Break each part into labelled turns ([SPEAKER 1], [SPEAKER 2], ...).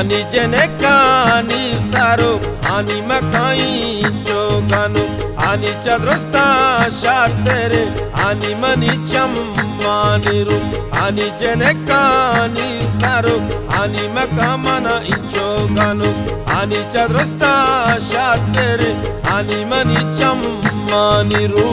[SPEAKER 1] Ani jenekani saru, ani makai choganu, ani chadrosta shatere, ani mani chammaniru, ani jenekani saru, ani makamana ichoganu, ani chadrosta shatere, ani mani chammaniru.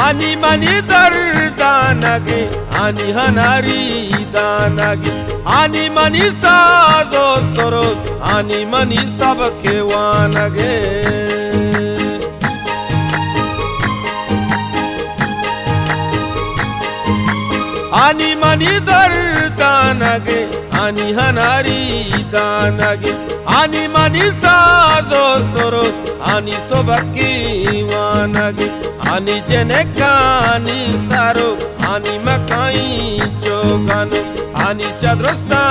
[SPEAKER 1] Ani mani dardanage, ani hanari danage, ani mani sado sorot, ani mani sabke wanage. Ani mani dardanage, ani hanari danage, ani mani sado sorot, ani sabke wanage. Ani jenekani saru, ani makai choganu, ani chadrosta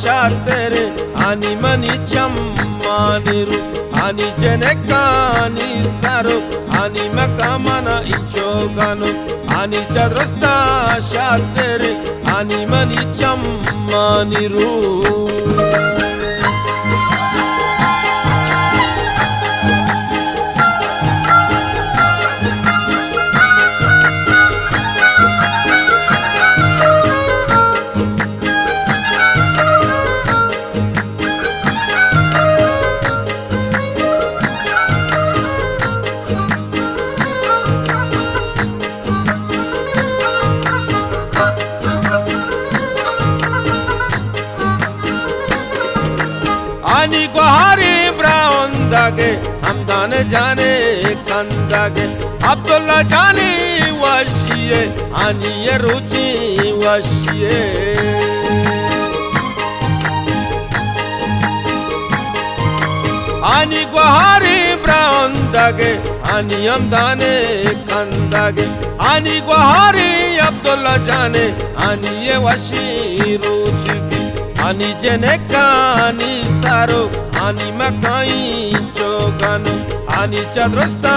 [SPEAKER 1] shatere, ani mani chammaniru, ani jenekani saru, ani makamana ichoganu, ani chadrosta shatere, ani mani chammaniru. Ani Guhari Brown dage, Hamdan jane kandage, Abdullah jane washiye, ani ye ruchi washiye. Ani Guhari Brown dage, ani Hamdan kandage, ani Guhari Abdullah jane, ani ye washi ruchi. Ani jenekani saru, ani makai choganu, ani chadrosta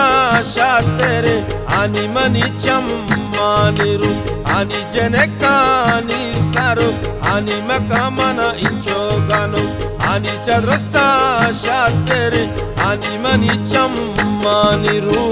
[SPEAKER 1] shatere, ani mani chammaniru, ani jenekani saru, ani makamana ichoganu, ani chadrosta shatere, ani mani chammaniru.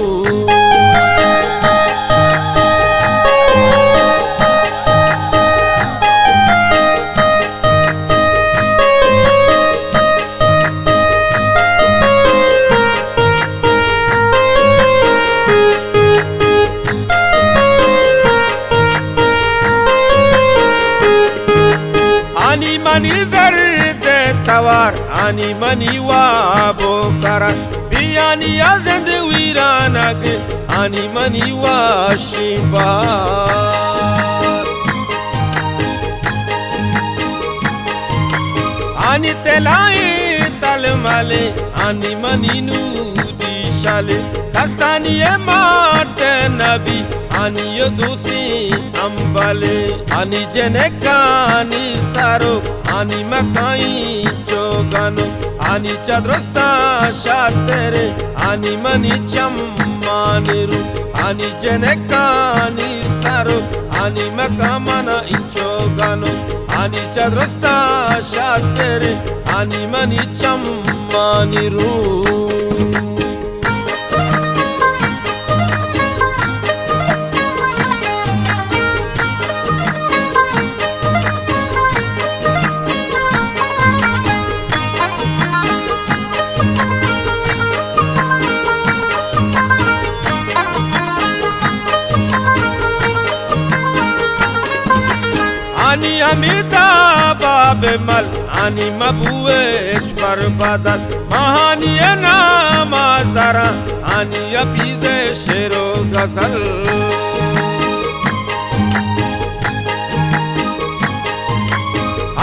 [SPEAKER 1] Ani mani zerde tawar, ani mani wabo karan, biyani yazend wiranage, ani mani washibar. Ani telai talmale, ani mani nudi shale, kasani emate nabi, ani yodusi ambale. Ani jenekani saru, ani makai choganu, ani chadrosta shatere, ani mani chammaniru, ani jenekani saru, ani makamana ichoganu, ani chadrosta shatere, ani mani chammaniru. Ani amita babe mal ani mabue eshbar badal mahani ena mazara ani abize shero gazal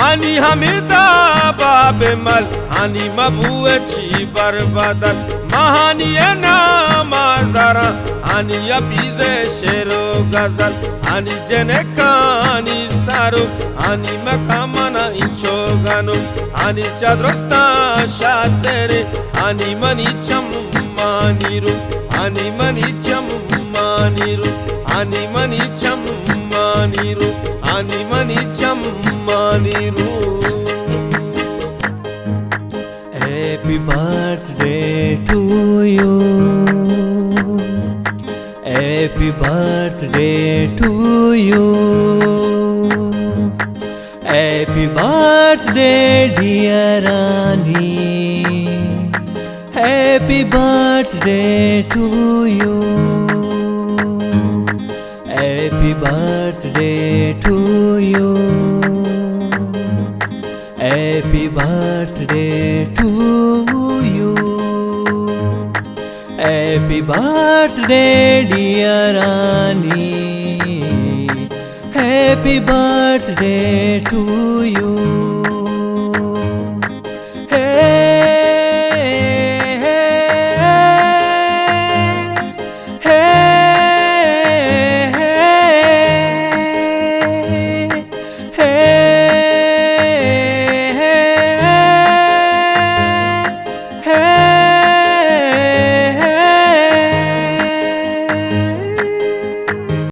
[SPEAKER 1] ani hamida babe mal ani mabue eshbar badal mahani ena mazara ani abize shero gazal ani jenekani saru ani makamana inchoganu ani chadrosta shatere ani manicham maniru ani manicham maniru ani manicham maniru ani manicham maniru.
[SPEAKER 2] Happy birthday to you. Happy birthday to you. Happy birthday dear Rani. Happy birthday to you. Happy birthday to you. Happy birthday to you. Happy birthday dear Rani. Happy birthday to you.